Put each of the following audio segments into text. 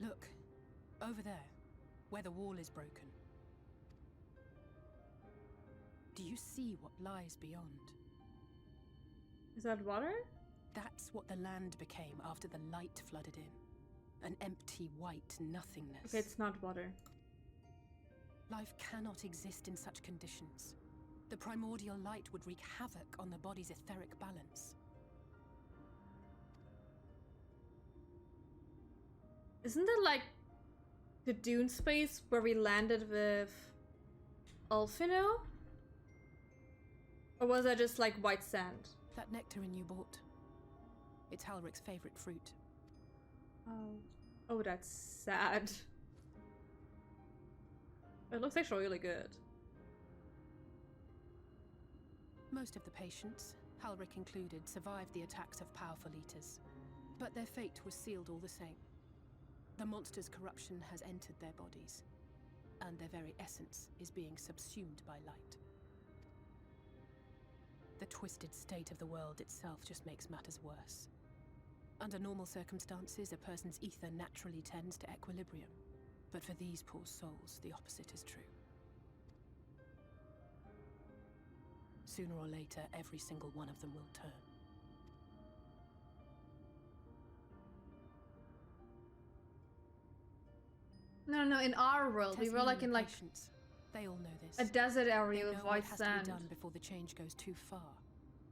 Look, over there, where the wall is broken. Do you see what lies beyond? Is that water? That's what the land became after the light flooded in. An empty white nothingness. Okay, it's not water. Life cannot exist in such conditions. The primordial light would wreak havoc on the body's etheric balance. Isn't it like the dune space where we landed with Alphino? Or was that just like white sand? That nectarine you bought. It's Halric's favorite fruit. Oh. Oh, that's sad. It looks actually really good. Most of the patients, Halric included, survived the attacks of powerful eaters. But their fate was sealed all the same. The monster's corruption has entered their bodies, and their very essence is being subsumed by light. The twisted state of the world itself just makes matters worse. Under normal circumstances, a person's ether naturally tends to equilibrium. But for these poor souls, the opposite is true. Sooner or later, every single one of them will turn. No, in our world, we were like in like patients. They all know this. a desert area They with know white what has sand. to be done before the change goes too far,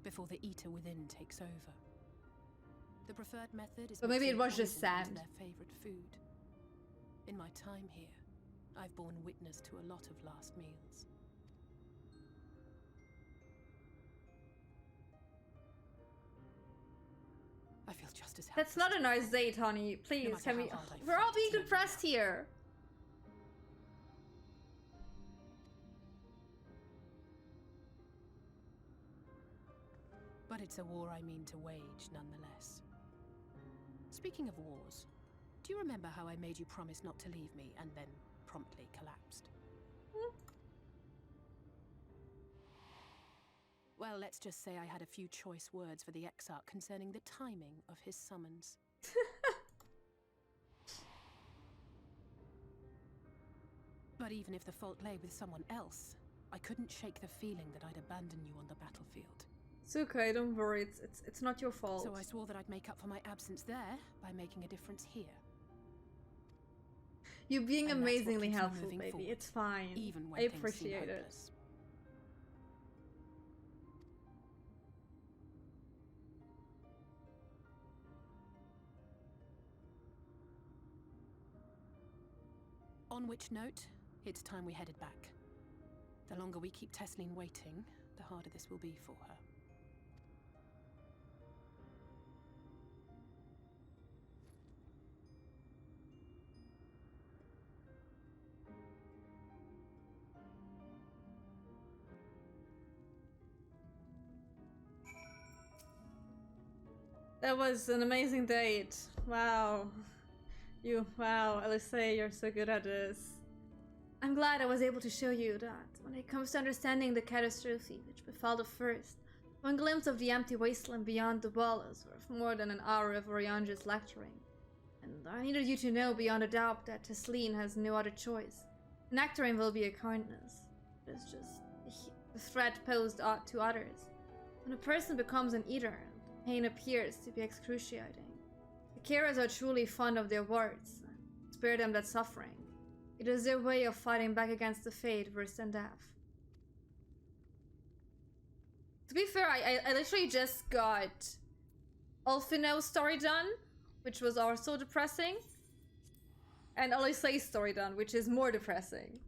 before the eater within takes over. The preferred method is But maybe it mixing was just poison into sand. their favorite food. In my time here, I've borne witness to a lot of last meals. I feel just as That's helpless not a as nice date, honey. Please, matter can we? how hard I We're all fight being to depressed here. But it's a war I mean to wage, nonetheless. Speaking of wars, do you remember how I made you promise not to leave me and then promptly collapsed? Well, let's just say I had a few choice words for the Exarch concerning the timing of his summons. But even if the fault lay with someone else, I couldn't shake the feeling that I'd abandon you on the battlefield. It's okay, don't worry. It's not your fault. So I swore that I'd make up for my absence there by making a difference here. You're being And that's what amazingly keeps me helpful, moving baby. forward, It's fine. even when I things seem appreciate it. hopeless. On which note, it's time we headed back. The longer we keep Tesleen waiting, the harder this will be for her. That was an amazing date. Wow. Wow, Elise, you're so good at this. I'm glad I was able to show you that when it comes to understanding the catastrophe which befell the first, one glimpse of the empty wasteland beyond the wall is worth more than an hour of Oriandra's lecturing. And I needed you to know beyond a doubt that Tesleen has no other choice. Nectarine will be a kindness. It's just the threat posed to others. When a person becomes an eater, the pain appears to be excruciating. The carers are truly fond of their wards, and spare them that suffering. It is their way of fighting back against the fate worse than death. To be fair, I literally just got Alphino's story done, which was also depressing, and Alice's story done, which is more depressing.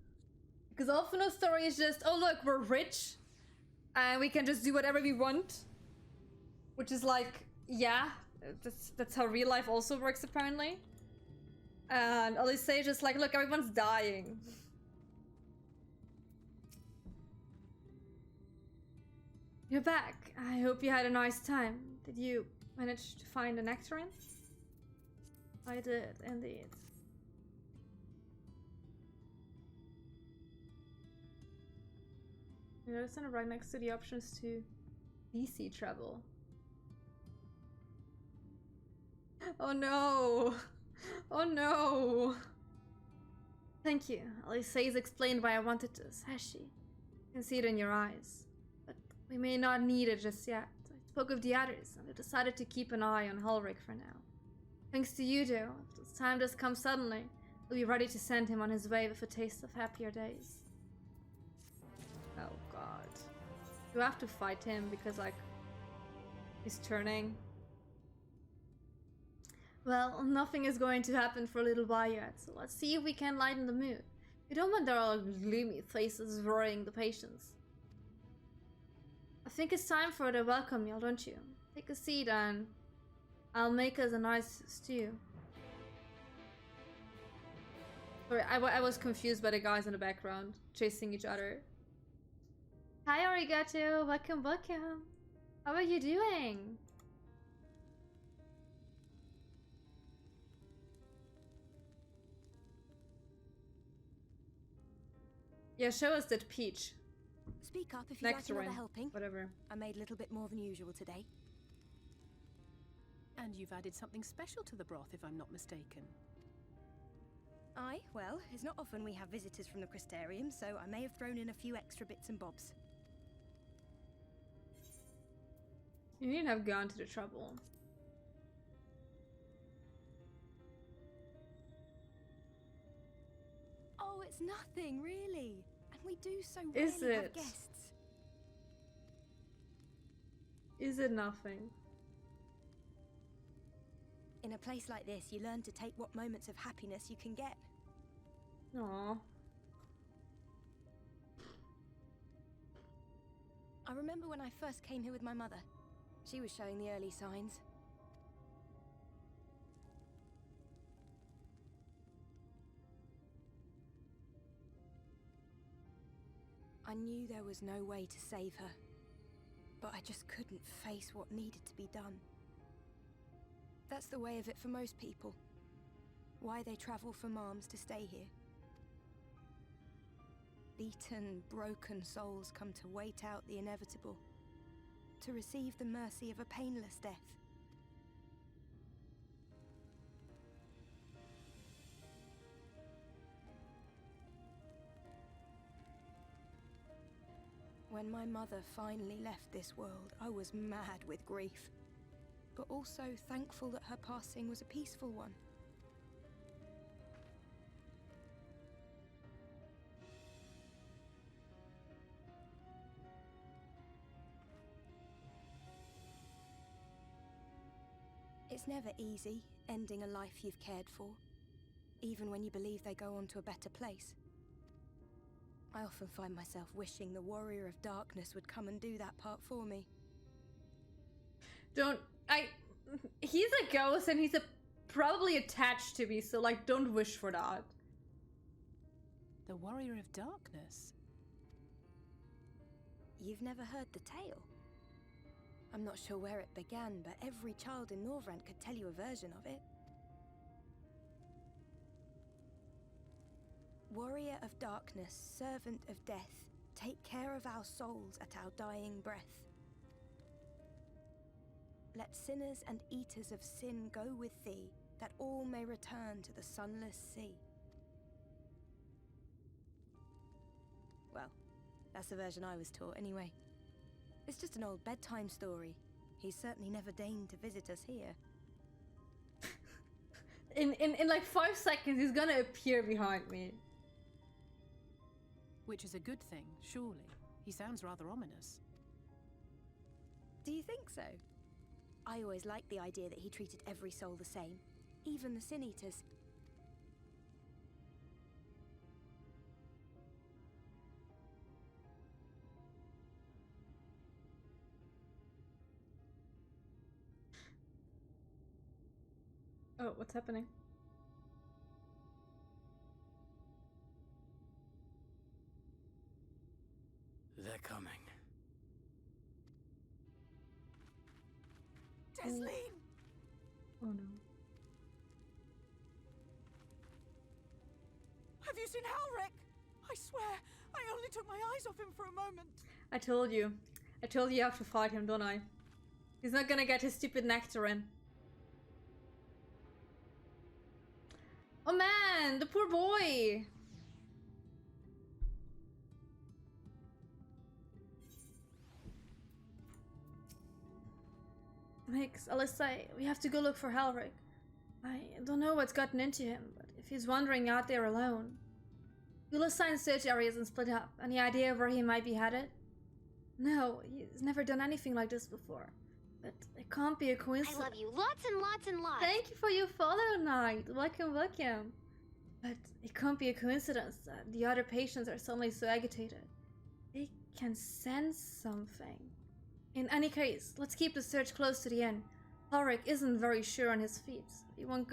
Because Alphino's story is just, oh look, we're rich, and we can just do whatever we want. Which is like, yeah, that's how real life also works apparently. And Alice is just like, look, everyone's dying. You're back. I hope you had a nice time. Did you manage to find a nectarine? I did, indeed. You notice it right next to the options to DC travel. Oh no! Oh no! Thank you. Alisaie's explained why I wanted this, has she? I can see it in your eyes. But we may not need it just yet. I spoke with the others, and I decided to keep an eye on Ulrich for now. Thanks to you, though, if this time does come suddenly, we'll be ready to send him on his way with a taste of happier days. Oh god. You have to fight him because, like, he's turning. Well, nothing is going to happen for a little while yet, so let's see if we can lighten the mood. We don't want their gloomy faces worrying the patients. I think it's time for the welcome meal, don't you? Take a seat and I'll make us a nice stew. Sorry, I was confused by the guys in the background chasing each other. Hi Arigato, welcome, welcome. How are you doing? Yeah, show us that peach. Speak up if you'd like another helping. Whatever. I made a little bit more than usual today. And you've added something special to the broth, if I'm not mistaken. Aye, well, it's not often we have visitors from the Crystarium, so I may have thrown in a few extra bits and bobs. You needn't have gone to the trouble. Oh, it's nothing, really. And we do so Is rarely have it? guests. Is it nothing? In a place like this, you learn to take what moments of happiness you can get. Aww. I remember when I first came here with my mother. She was showing the early signs. I knew there was no way to save her, but I just couldn't face what needed to be done. That's the way of it for most people. Why they travel from arms to stay here. Beaten, broken souls come to wait out the inevitable, to receive the mercy of a painless death. When my mother finally left this world, I was mad with grief, but also thankful that her passing was a peaceful one. It's never easy, ending a life you've cared for, even when you believe they go on to a better place. I often find myself wishing the Warrior of Darkness would come and do that part for me. He's a ghost and he's probably attached to me, so like, don't wish for that. The Warrior of Darkness? You've never heard the tale? I'm not sure where it began, but every child in Norvrent could tell you a version of it. Warrior of Darkness, servant of death, take care of our souls at our dying breath. Let sinners and eaters of sin go with thee, that all may return to the sunless sea. Well, that's the version I was taught anyway. It's just an old bedtime story. He's certainly never deigned to visit us here. In like 5 seconds, he's gonna appear behind me. Which is a good thing, surely. He sounds rather ominous. Do you think so? I always liked the idea that he treated every soul the same, even the Sin Eaters. Oh, what's happening? They're coming. Desleen! Oh no. Have you seen Halric? I swear, I only took my eyes off him for a moment. I told you. I told you have to fight him, don't I? He's not gonna get his stupid nectar in. Oh man, the poor boy. Mix, Alyssa, we have to go look for Halric. I don't know what's gotten into him, but if he's wandering out there alone. We'll assign search areas and split up. Any idea where he might be headed? No, he's never done anything like this before. But it can't be a coincidence. I love you lots and lots and lots. Thank you for your follow, Knight. Welcome, welcome. But it can't be a coincidence that the other patients are suddenly so agitated. They can sense something. In any case, let's keep the search close to the end. Halric isn't very sure on his feet. He won't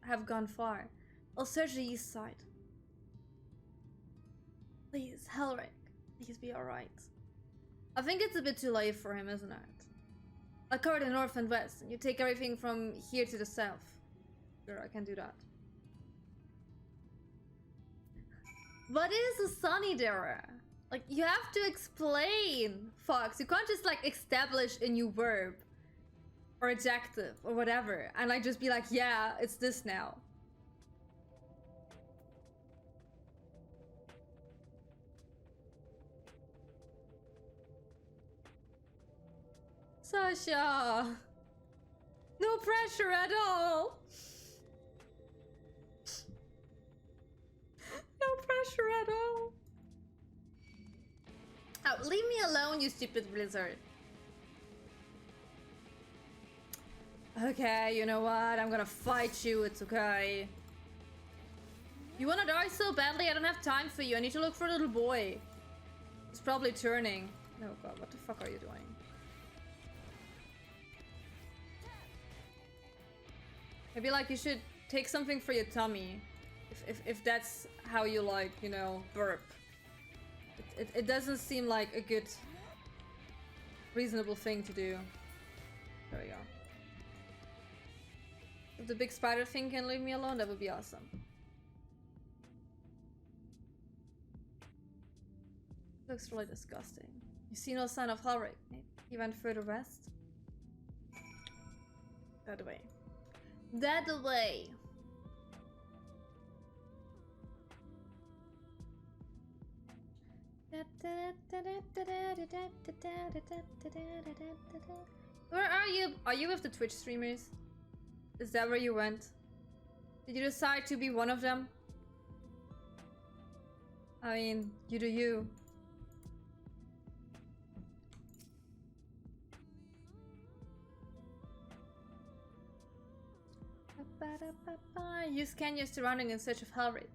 have gone far. I'll search the east side. Please, Halric, please be alright. I think it's a bit too late for him, isn't it? I'll cover the north and west, and you take everything from here to the south. Sure, I can do that. What is a sunny Dara? Like, you have to explain, Fox. You can't just, like, establish a new verb. Or adjective, or whatever. And, like, just be like, yeah, it's this now. Sasha! No pressure at all! No pressure at all! Oh, leave me alone, you stupid blizzard. Okay, you know what? I'm gonna fight you, it's okay. You wanna die so badly? I don't have time for you. I need to look for a little boy. He's probably turning. Oh god, what the fuck are you doing? Maybe like you should take something for your tummy. If that's how you like, you know, burp. It doesn't seem like a good, reasonable thing to do. There we go. If the big spider thing can leave me alone, that would be awesome. Looks really disgusting. You see no sign of Halric. He went further west. That way. That way. Where are you? Are you with the Twitch streamers? Is that where you went? Did you decide to be one of them? I mean, you do you. You scan your surroundings in search of Halric.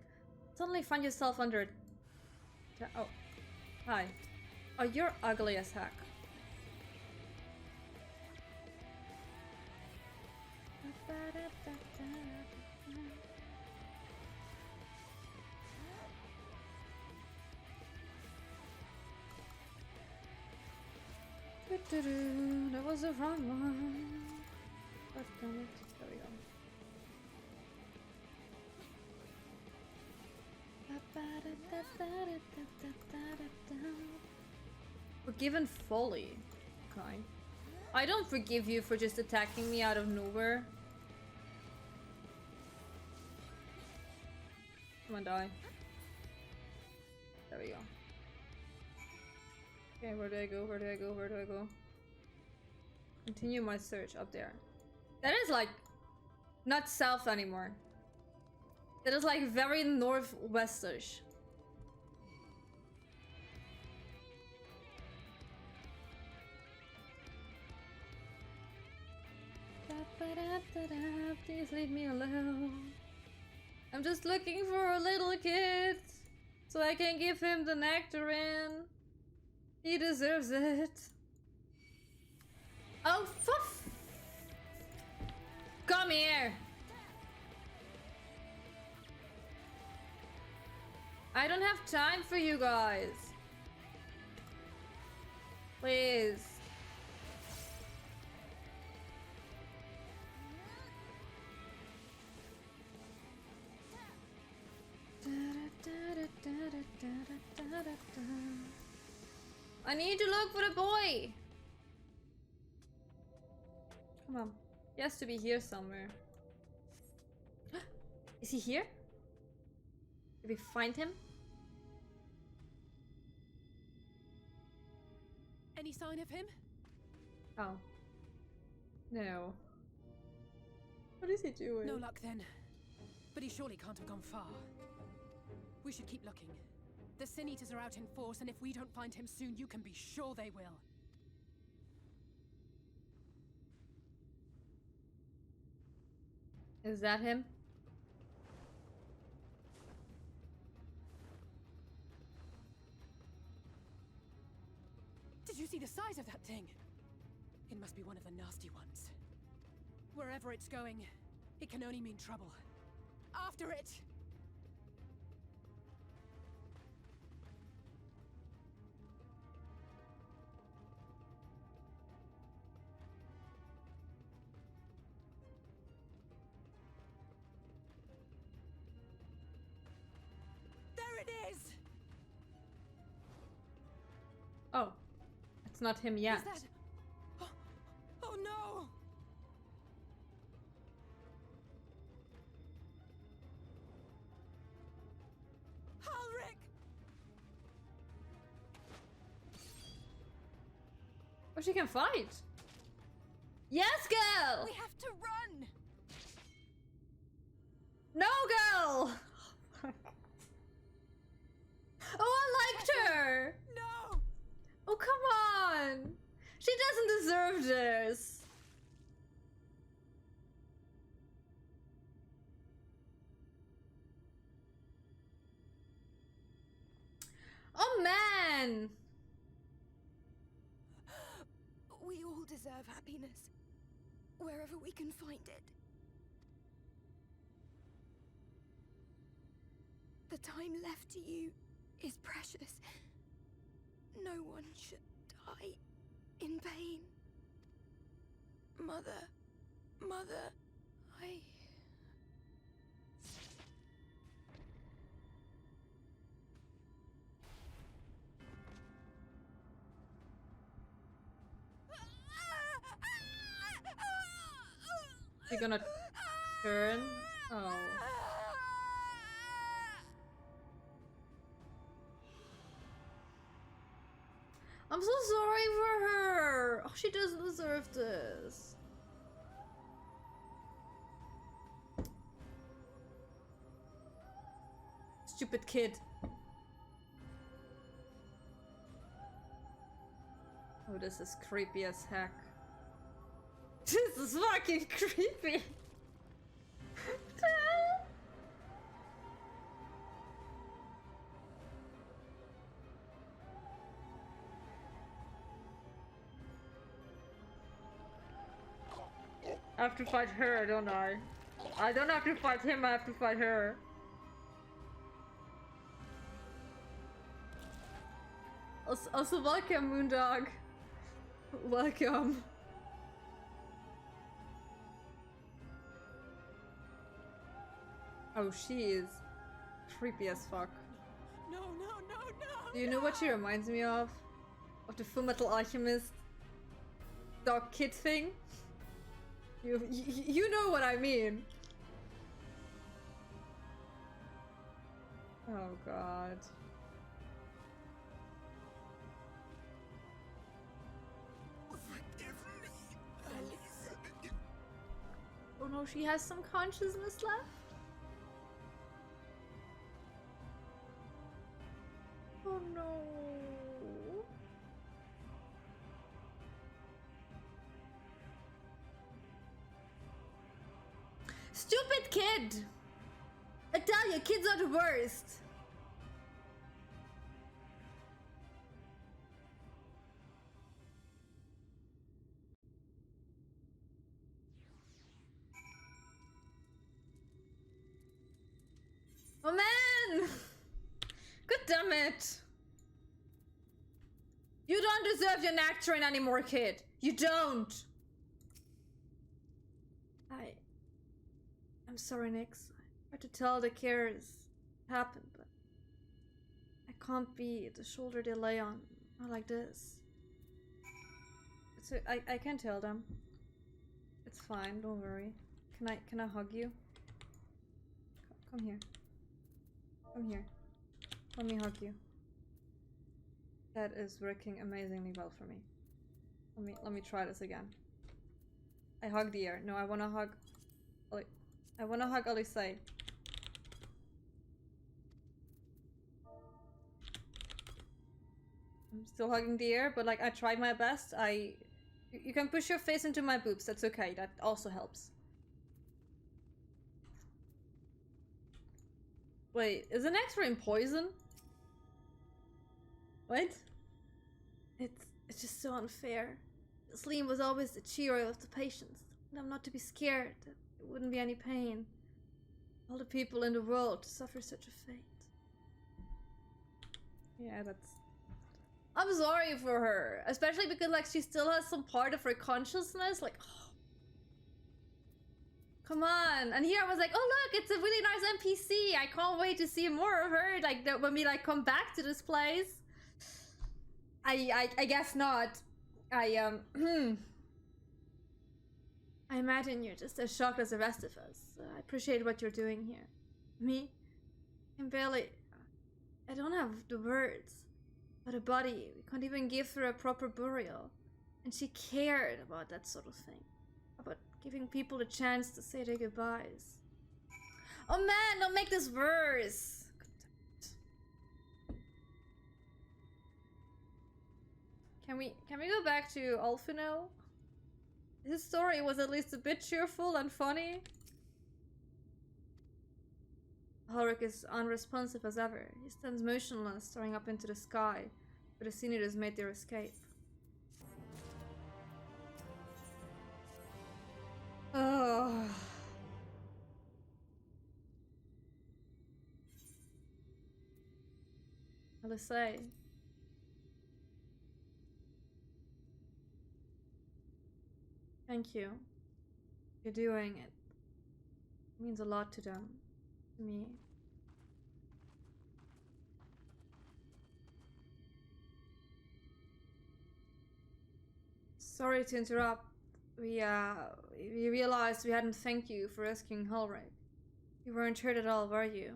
Suddenly find yourself under... Oh. Hi. Oh, you're ugly as heck. That was the wrong one. God damn it. There we go. Forgiven folly. Okay. I don't forgive you for just attacking me out of nowhere. Come on, die. There we go. Okay, where do I go? Where do I go? Where do I go? Continue my search up there. That is like not south anymore. That is like very northwestish. Please leave me alone. I'm just looking for a little kid so I can give him the nectarine. He deserves it. Oh, fuck! Come here! I don't have time for you guys. Please. I need to look for the boy. Come on. He has to be here somewhere. Is he here? Did we find him? Any sign of him? Oh. No. What is he doing? No luck then. But he surely can't have gone far. We should keep looking. The Sin Eaters are out in force, and if we don't find him soon, you can be sure they will. Is that him? Did you see the size of that thing? It must be one of the nasty ones. Wherever it's going, it can only mean trouble. After it! There it is! Oh. It's not him yet. Is that... Oh no! Ulrich! Oh, she can fight! Yes, girl! We have to run! No, girl! Oh, I liked her! No! Oh, come on! She doesn't deserve this! Oh, man! We all deserve happiness. Wherever we can find it. The time left to you is precious. No one should die in pain. Mother, I... She gonna turn? Oh. I'm so sorry for her. Oh, she doesn't deserve this. Stupid kid. Oh, this is creepy as heck. This is fucking creepy. I have to fight her, don't I? I don't have to fight him, I have to fight her. Also, welcome, Moondog. Welcome. Oh, she is creepy as fuck. No, no, no, no! Do you know what she reminds me of? Of the Full Metal Alchemist dog kid thing? You know what I mean. Oh god. Oh no, she has some consciousness left? Oh no. Stupid kid! I tell you, kids are the worst. Oh man! God damn it! You don't deserve your nectarine anymore, kid. You don't. I'm sorry, Nyx. I tried to tell the carers what happened, but I can't be the shoulder they lay on. Not like this. I can tell them. It's fine. Don't worry. Can I hug you? Come here. Come here. Let me hug you. That is working amazingly well for me. Let me try this again. I hug the air. No, I wanna hug I wanna hug Alice. I'm still hugging the air, but like I tried my best. You can push your face into my boobs, that's okay. That also helps. Wait, is an X-ray poison? What? It's just so unfair. Celine was always the cheerer of the patients. And I'm not to be scared that there wouldn't be any pain. All the people in the world to suffer such a fate. Yeah, that's... I'm sorry for her. Especially because like she still has some part of her consciousness. Like, oh. Come on. And here I was like, oh look, it's a really nice NPC. I can't wait to see more of her. Like when we like come back to this place. I guess not. I imagine you're just as shocked as the rest of us. I appreciate what you're doing here. Me? I don't have the words. But a body, we can't even give her a proper burial. And she cared about that sort of thing. About giving people a chance to say their goodbyes. Oh man, don't make this worse! Can we go back to Alfino? His story was at least a bit cheerful and funny. Ulrich is unresponsive as ever. He stands motionless, staring up into the sky, where the senators made their escape. Oh. Let's say. Thank you. You're doing it. It means a lot to them. To me. Sorry to interrupt. We realized we hadn't thanked you for rescuing Ulrich. You weren't hurt at all, were you?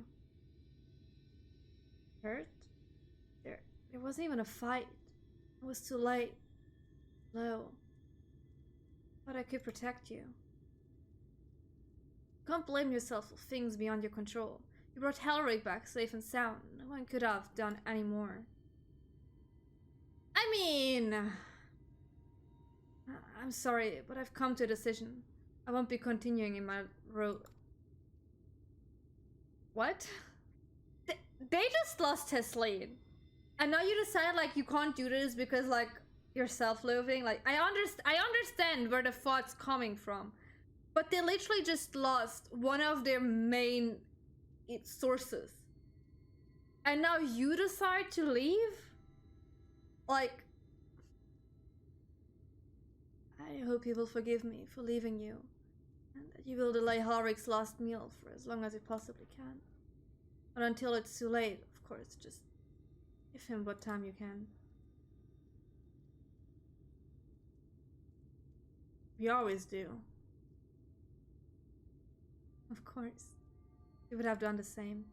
Hurt? There wasn't even a fight. It was too late. Low. But I could protect you. Can't blame yourself for things beyond your control. You brought Ulrich back safe and sound. No one could have done any more. I mean... I'm sorry, but I've come to a decision. I won't be continuing in my role. What? They just lost Tesleen. And now you decide like you can't do this because like you're self-loathing. Like I understand where the thought's coming from. But they literally just lost one of their main sources. And now you decide to leave? Like... I hope you will forgive me for leaving you. And that you will delay Ulrich's last meal for as long as you possibly can. But until it's too late, of course, just give him what time you can. We always do. Of course. We would have done the same.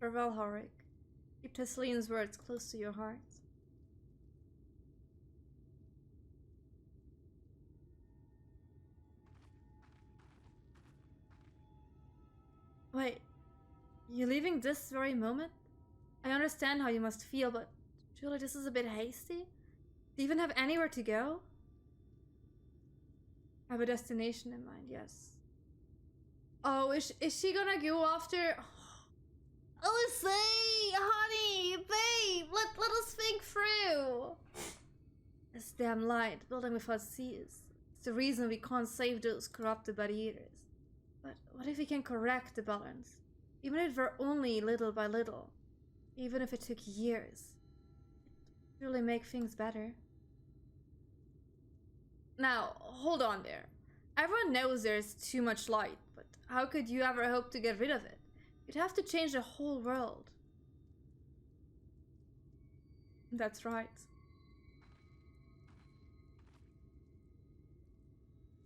Farewell, Ulrich. Keep Tesleen's words close to your heart. Wait, you're leaving this very moment? I understand how you must feel, but surely this is a bit hasty? Do you even have anywhere to go? I have a destination in mind, yes. Oh, is she gonna go after... Oh, say, honey, babe, let us think through. This damn light, building without seas. It's the reason we can't save those corrupted body eaters. But what if we can correct the balance? Even if we're only little by little. Even if it took years. It'd really make things better. Now, hold on there. Everyone knows there's too much light, but how could you ever hope to get rid of it? You'd have to change the whole world. That's right.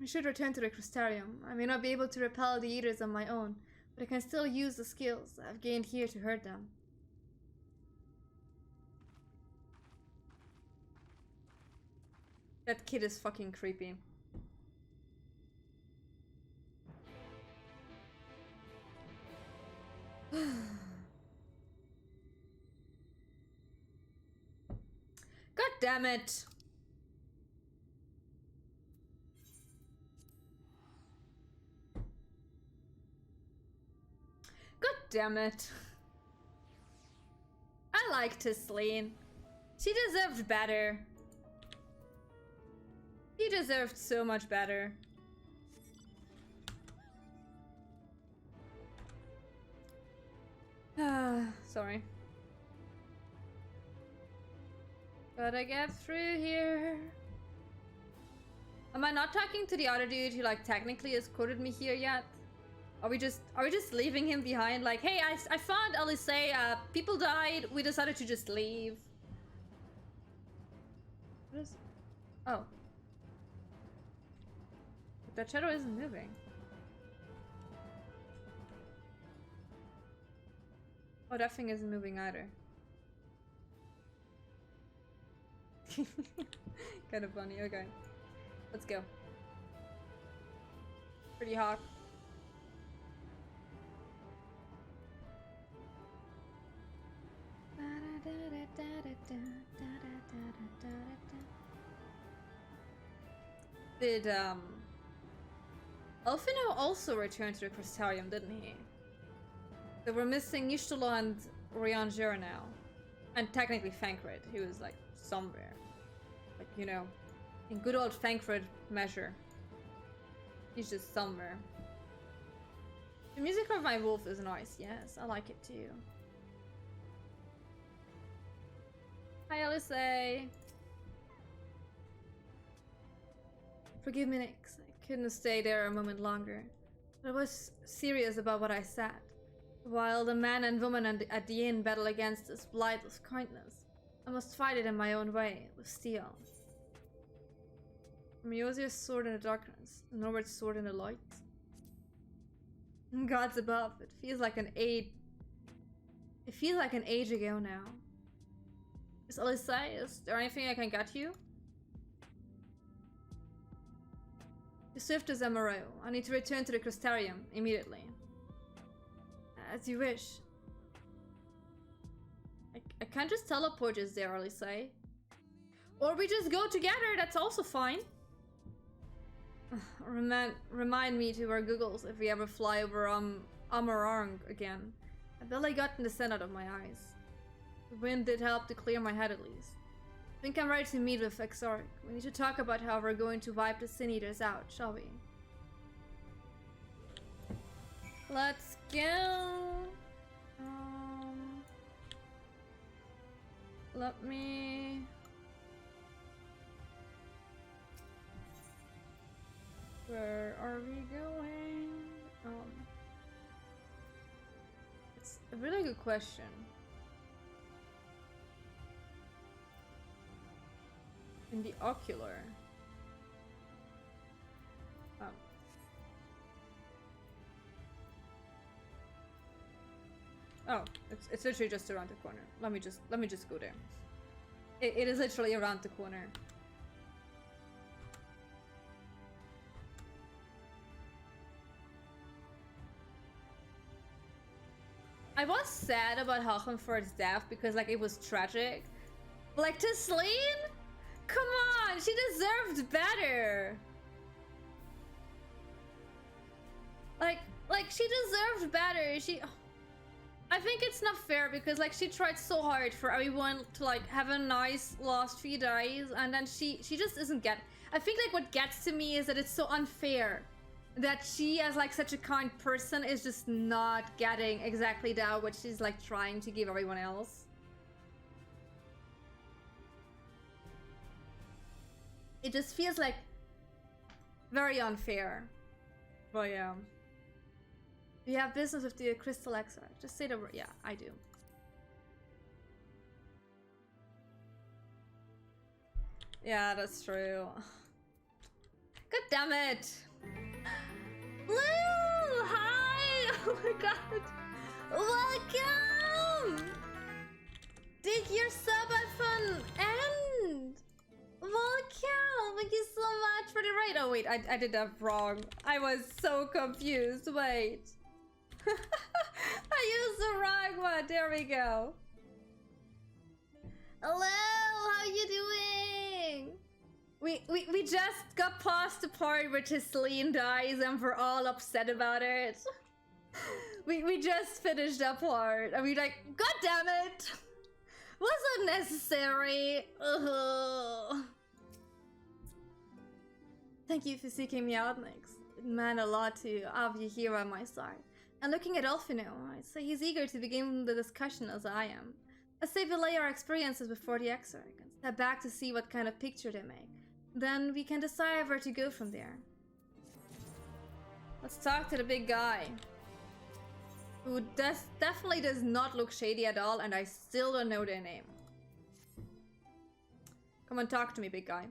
I should return to the Crystarium. I may not be able to repel the Eaters on my own, but I can still use the skills I've gained here to hurt them. That kid is fucking creepy. God damn it. God damn it. I liked Tisleen. She deserved better. She deserved so much better. Sorry. Gotta get through here. Am I not talking to the other dude who like technically escorted me here yet? Are we just leaving him behind? Like, hey, I found Alice. People died. We decided to just leave. What is? Oh, that shadow isn't moving. Oh, that thing isn't moving either. Kind of funny. Okay, let's go. Pretty hot. Did Elfino also returned to the Crystarium, didn't he? They were missing Nishtala and Riangera now. And technically Thancred, who was like somewhere. Like, you know, in good old Thancred measure. He's just somewhere. The music of my wolf is nice, yes, I like it too. Hi, Alice. Forgive me, Nyx. I couldn't stay there a moment longer. But I was serious about what I said. While the man and woman at the inn battle against this blight with kindness, I must fight it in my own way, with steel. Miosia's sword in the darkness, Norbert's sword in the light. Gods above, it feels like an age ago now. Is Alyssa, is there anything I can get you? You swift as Amaro. I need to return to the Crystarium immediately. As you wish. I can't just teleport us there, Alyssa. Or we just go together, that's also fine. Remind me to wear goggles if we ever fly over Amarang again. I barely gotten the sun out of my eyes. The wind did help to clear my head at least. I think I'm ready to meet with XIV. We need to talk about how we're going to wipe the Sin Eaters out, shall we? Let's go. Let me... Where are we going? It's a really good question. In the ocular. Oh, it's literally just around the corner. Let me just go there. It is literally around the corner. I was sad about Hockenford's death because like it was tragic. Like Tisleen? Come on, she deserved better. Like she deserved better. I think it's not fair because like she tried so hard for everyone to like have a nice last few days and then she just doesn't get. I think like what gets to me is that it's so unfair that she as like such a kind person is just not getting exactly that what she's like trying to give everyone else. It just feels like very unfair. But yeah. Do you have business with the Crystal Exarch? Just say the word. Yeah, I do. Yeah, that's true. God damn it! Lou! Hi! Oh my god! Welcome! Did your subathon end? Welcome! Thank you so much for the raid. Oh wait, I did that wrong. I was so confused. Wait. I used the wrong one. There we go. Hello, how you doing? We just got past the part where Tisleen dies and we're all upset about it. we just finished that part and we're like, God damn it! Wasn't necessary. Ugh. Thank you for seeking me out, Nyx. It meant a lot to have you here on my side. And looking at Elfino, I'd say he's eager to begin the discussion as I am. Let's say we lay our experiences before the XIV and step back to see what kind of picture they make. Then we can decide where to go from there. Let's talk to the big guy. Who definitely does not look shady at all, and I still don't know their name. Come on, talk to me, big guy.